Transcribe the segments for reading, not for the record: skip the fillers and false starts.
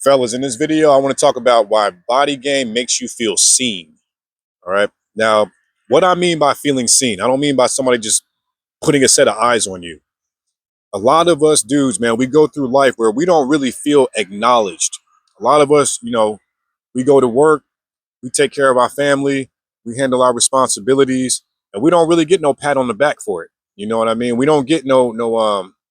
Fellas, in this video, I want to talk about why body game makes you feel seen. All right. Now, what I mean by feeling seen, I don't mean by somebody just putting a set of eyes on you. A lot of us dudes, man, we go through life where we don't really feel acknowledged. A lot of us, we go to work, we take care of our family, we handle our responsibilities, and we don't really get no pat on the back for it. You know what I mean? We don't get no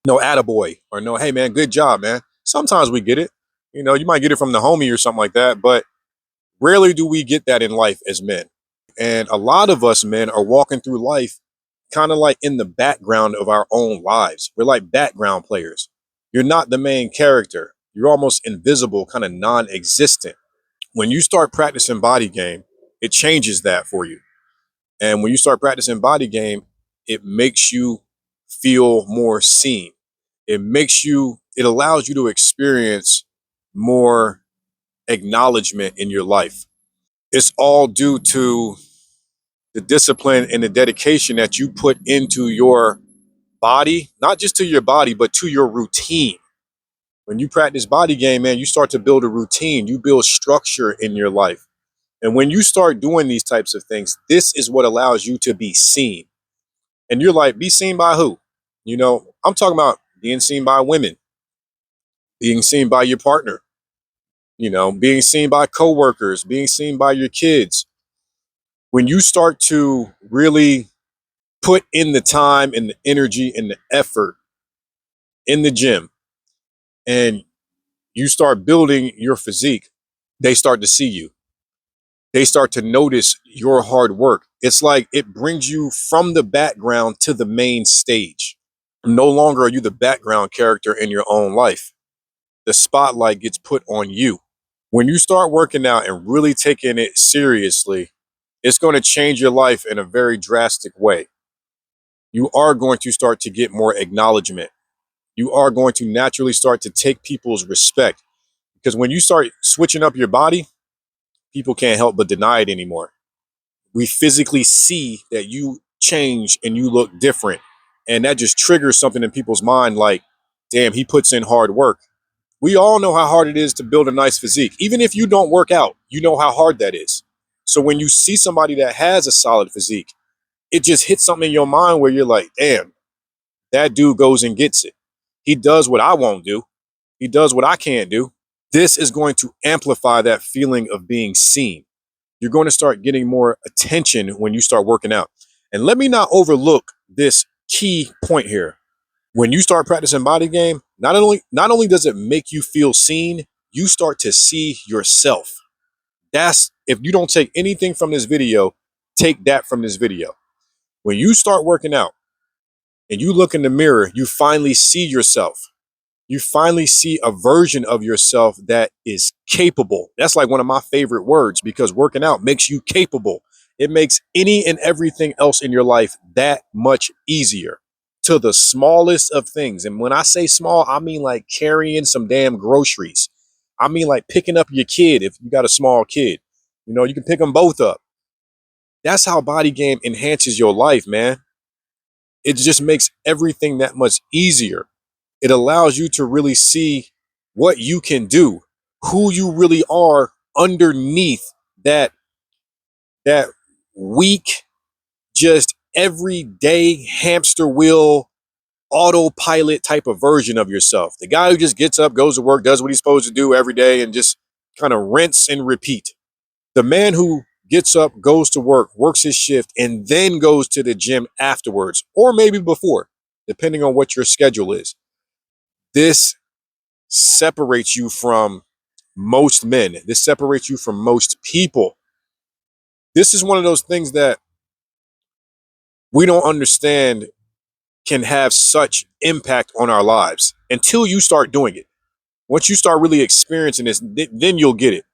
attaboy or no, hey man, good job, man. Sometimes we get it. You might get it from the homie or something like that, but rarely do we get that in life as men. And a lot of us men are walking through life kind of like in the background of our own lives. We're like background players. You're not the main character. You're almost invisible, kind of non-existent. When you start practicing body game, it changes that for you. And when you start practicing body game, it makes you feel more seen. It allows you to experience more acknowledgement in your life. It's all due to the discipline and the dedication that you put into your body, not just to your body, but to your routine. When you practice body game, man, you start to build a routine, you build structure in your life. And when you start doing these types of things, this is what allows you to be seen. And you're like, be seen by who? I'm talking about being seen by women, being seen by your partner, being seen by coworkers, being seen by your kids. When you start to really put in the time and the energy and the effort in the gym and you start building your physique, they start to see you. They start to notice your hard work. It's like it brings you from the background to the main stage. No longer are you the background character in your own life. The spotlight gets put on you. When you start working out and really taking it seriously, it's going to change your life in a very drastic way. You are going to start to get more acknowledgement. You are going to naturally start to take people's respect. Because when you start switching up your body, people can't help but deny it anymore. We physically see that you change and you look different. And that just triggers something in people's mind like, damn, he puts in hard work. We all know how hard it is to build a nice physique. Even if you don't work out, you know how hard that is. So when you see somebody that has a solid physique, it just hits something in your mind where you're like, damn, that dude goes and gets it. He does what I won't do. He does what I can't do. This is going to amplify that feeling of being seen. You're going to start getting more attention when you start working out. And let me not overlook this key point here. When you start practicing body game, not only does it make you feel seen, you start to see yourself. That's if you don't take anything from this video, take that from this video. When you start working out and you look in the mirror, you finally see yourself. You finally see a version of yourself that is capable. That's like one of my favorite words because working out makes you capable. It makes any and everything else in your life that much easier to the smallest of things. And when I say small, I mean like carrying some damn groceries. I mean like picking up your kid if you got a small kid. You can pick them both up. That's how body game enhances your life, man. It just makes everything that much easier. It allows you to really see what you can do, who you really are underneath that weak, just everyday hamster wheel autopilot type of version of yourself. The guy who just gets up, goes to work, does what he's supposed to do every day and just kind of rinse and repeat. The man who gets up, goes to work, works his shift, and then goes to the gym afterwards, or maybe before, depending on what your schedule is. This separates you from most men. This separates you from most people. This is one of those things that we don't understand can have such impact on our lives until you start doing it. Once you start really experiencing this, then you'll get it.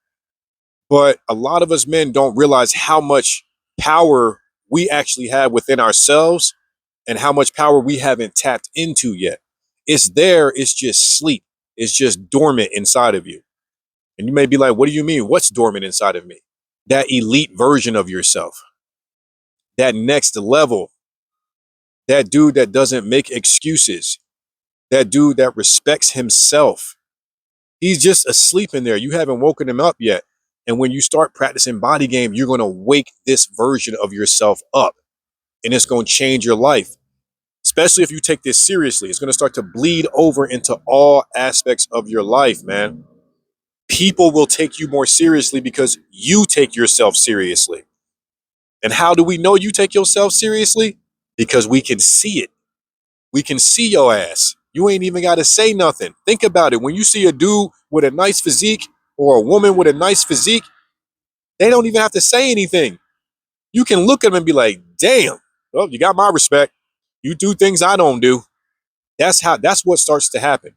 But a lot of us men don't realize how much power we actually have within ourselves and how much power we haven't tapped into yet. It's there, it's just sleep. It's just dormant inside of you. And you may be like, what do you mean? What's dormant inside of me? That elite version of yourself, that next level, that dude that doesn't make excuses, that dude that respects himself. He's just asleep in there. You haven't woken him up yet. And when you start practicing body game, you're going to wake this version of yourself up, and it's going to change your life. Especially if you take this seriously, it's going to start to bleed over into all aspects of your life, man. People will take you more seriously because you take yourself seriously. And how do we know you take yourself seriously? Because we can see it. We can see your ass. You ain't even got to say nothing. Think about it. When you see a dude with a nice physique or a woman with a nice physique, they don't even have to say anything. You can look at them and be like, damn, well, you got my respect. You do things I don't do. That's what starts to happen.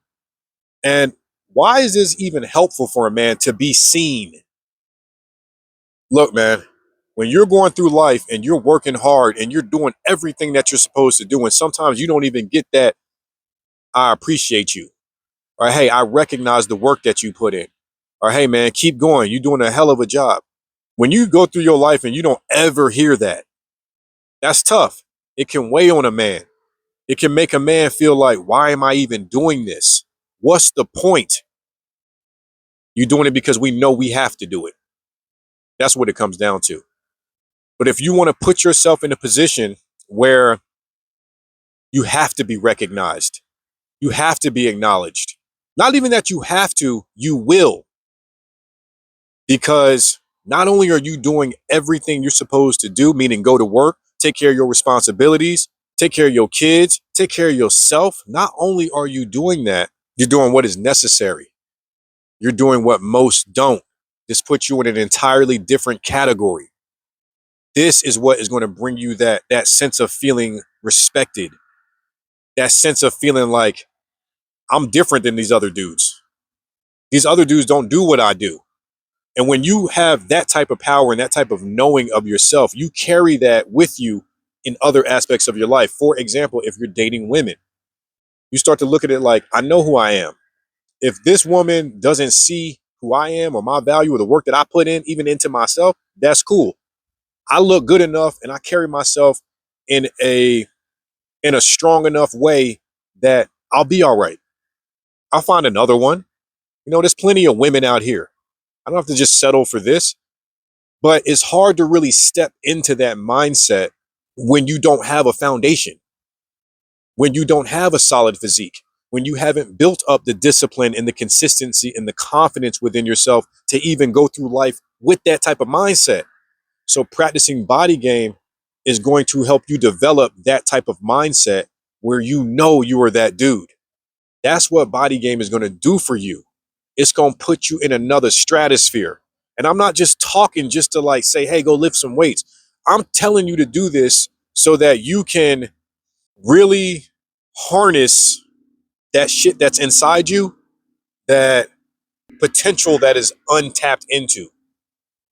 And why is this even helpful for a man to be seen? Look, man, when you're going through life and you're working hard and you're doing everything that you're supposed to do, and sometimes you don't even get that, I appreciate you. Or hey, I recognize the work that you put in. Or hey, man, keep going. You're doing a hell of a job. When you go through your life and you don't ever hear that, that's tough. It can weigh on a man. It can make a man feel like, why am I even doing this? What's the point? You're doing it because we know we have to do it. That's what it comes down to. But if you want to put yourself in a position where you have to be recognized, you have to be acknowledged, not even that you have to, you will. Because not only are you doing everything you're supposed to do, meaning go to work, take care of your responsibilities, take care of your kids, take care of yourself. Not only are you doing that, you're doing what is necessary. You're doing what most don't. This puts you in an entirely different category. This is what is going to bring you that sense of feeling respected, that sense of feeling like I'm different than these other dudes. These other dudes don't do what I do. And when you have that type of power and that type of knowing of yourself, you carry that with you in other aspects of your life. For example, if you're dating women, you start to look at it like, I know who I am. If this woman doesn't see who I am or my value or the work that I put in, even into myself, that's cool. I look good enough and I carry myself in a strong enough way that I'll be all right. I'll find another one. There's plenty of women out here. I don't have to just settle for this. But it's hard to really step into that mindset when you don't have a foundation, when you don't have a solid physique, when you haven't built up the discipline and the consistency and the confidence within yourself to even go through life with that type of mindset. So practicing body game is going to help you develop that type of mindset where you know you are that dude. That's what body game is going to do for you. It's going to put you in another stratosphere. And I'm not just talking just to like say, hey, go lift some weights. I'm telling you to do this so that you can really harness that shit that's inside you, that potential that is untapped into.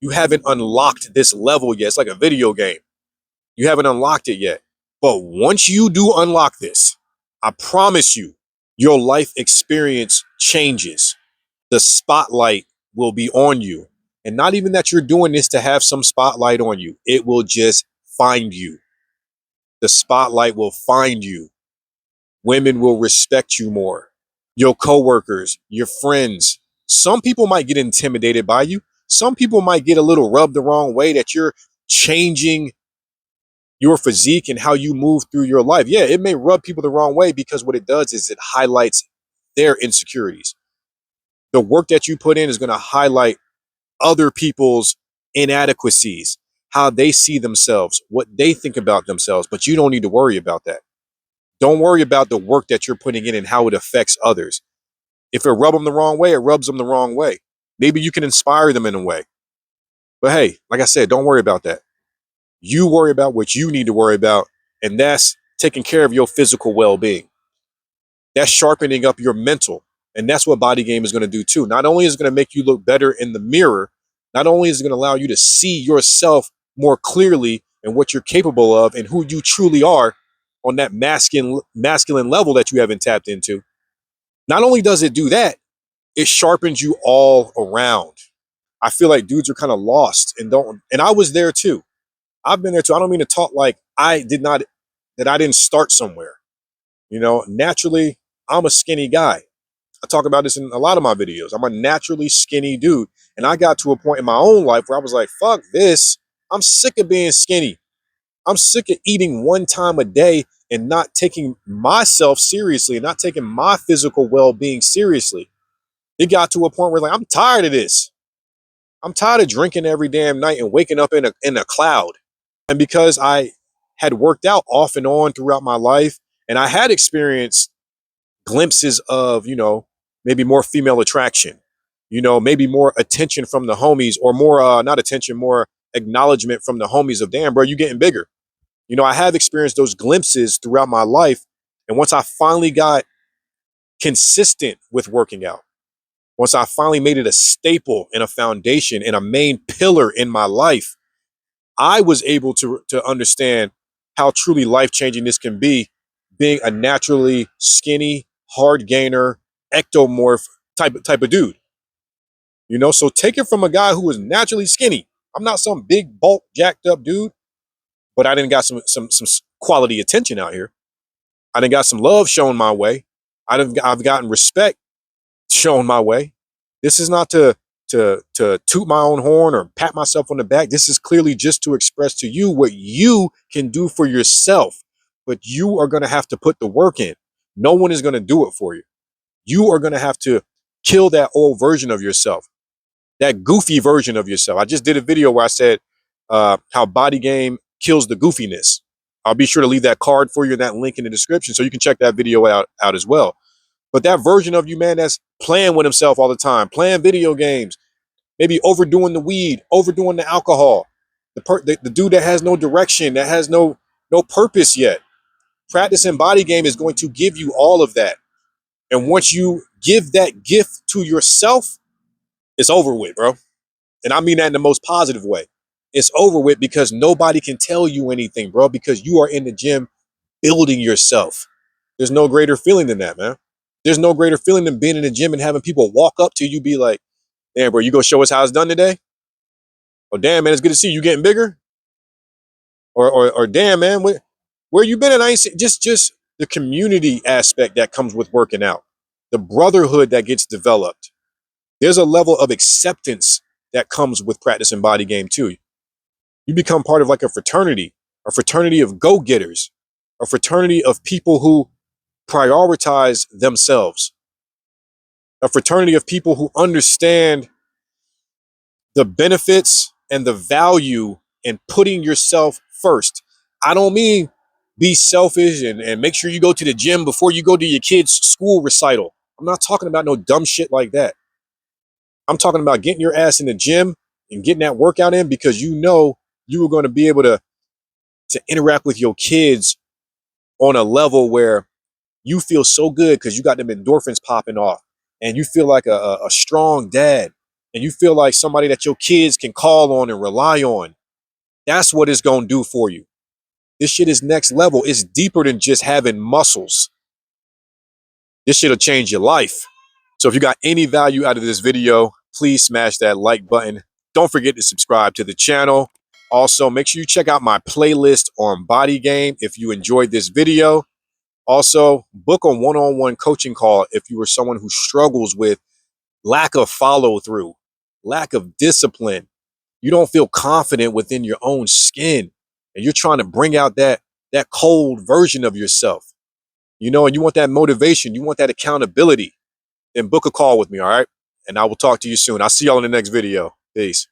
You haven't unlocked this level yet. It's like a video game. You haven't unlocked it yet. But once you do unlock this, I promise you, your life experience changes. The spotlight will be on you. And not even that you're doing this to have some spotlight on you. It will just find you. The spotlight will find you. Women will respect you more. Your coworkers, your friends. Some people might get intimidated by you. Some people might get a little rubbed the wrong way that you're changing your physique and how you move through your life. Yeah, it may rub people the wrong way because what it does is it highlights their insecurities. The work that you put in is going to highlight other people's inadequacies, how they see themselves, what they think about themselves, but you don't need to worry about that. Don't worry about the work that you're putting in and how it affects others. If it rubs them the wrong way, it rubs them the wrong way. Maybe you can inspire them in a way. But hey, like I said, don't worry about that. You worry about what you need to worry about, and that's taking care of your physical well-being. That's sharpening up your mental. And that's what body game is going to do too. Not only is it going to make you look better in the mirror, not only is it going to allow you to see yourself more clearly and what you're capable of and who you truly are on that masculine level that you haven't tapped into. Not only does it do that, it sharpens you all around. I feel like dudes are kind of lost and I was there too. I've been there too. I don't mean to talk like that I didn't start somewhere. Naturally, I'm a skinny guy. I talk about this in a lot of my videos. I'm a naturally skinny dude. And I got to a point in my own life where I was like, fuck this. I'm sick of being skinny. I'm sick of eating one time a day and not taking myself seriously and not taking my physical well-being seriously. It got to a point where like, I'm tired of this. I'm tired of drinking every damn night and waking up in a cloud. And because I had worked out off and on throughout my life, and I had experienced glimpses of, maybe more female attraction, maybe more attention from the homies, or more, not attention, more acknowledgement from the homies of, damn, bro, you getting bigger. I have experienced those glimpses throughout my life. And once I finally got consistent with working out, once I finally made it a staple and a foundation and a main pillar in my life, I was able to understand how truly life-changing this can be, being a naturally skinny, hard gainer, ectomorph type of dude. So take it from a guy who was naturally skinny. I'm not some big bulk jacked up dude, but I didn't got some quality attention out here. I done got some love shown my way. I've gotten respect shown my way. This is not to toot my own horn or pat myself on the back. This is clearly just to express to you what you can do for yourself. But you are going to have to put the work in. No one is going to do it for you. You are going to have to kill that old version of yourself, that goofy version of yourself. I just did a video where I said how Bodygame kills the goofiness. I'll be sure to leave that card for you and that link in the description so you can check that video out as well. But that version of you, man, that's playing with himself all the time, playing video games, maybe overdoing the weed, overdoing the alcohol, the dude that has no direction, that has no purpose yet. Practicing Bodygame is going to give you all of that. And once you give that gift to yourself, it's over with, bro. And I mean that in the most positive way. It's over with because nobody can tell you anything, bro, because you are in the gym building yourself. There's no greater feeling than that, man. There's no greater feeling than being in the gym and having people walk up to you, be like, damn, bro, you gonna show us how it's done today? Oh, damn, man, it's good to see you getting bigger. Or damn, man, where you been? And I ain't just the community aspect that comes with working out, the brotherhood that gets developed. There's a level of acceptance that comes with practicing Bodygame too. You become part of like a fraternity of go-getters, a fraternity of people who prioritize themselves, a fraternity of people who understand the benefits and the value in putting yourself first. I don't mean be selfish and make sure you go to the gym before you go to your kid's school recital. I'm not talking about no dumb shit like that. I'm talking about getting your ass in the gym and getting that workout in because you know you are going to be able to interact with your kids on a level where you feel so good because you got them endorphins popping off and you feel like a strong dad and you feel like somebody that your kids can call on and rely on. That's what it's going to do for you. This shit is next level. It's deeper than just having muscles. This shit will change your life. So if you got any value out of this video, please smash that like button. Don't forget to subscribe to the channel. Also, make sure you check out my playlist on Bodygame if you enjoyed this video. Also, book a one-on-one coaching call if you are someone who struggles with lack of follow-through, lack of discipline. You don't feel confident within your own skin, and you're trying to bring out that cold version of yourself, and you want that motivation, you want that accountability, then book a call with me, all right? And I will talk to you soon. I'll see y'all in the next video. Peace.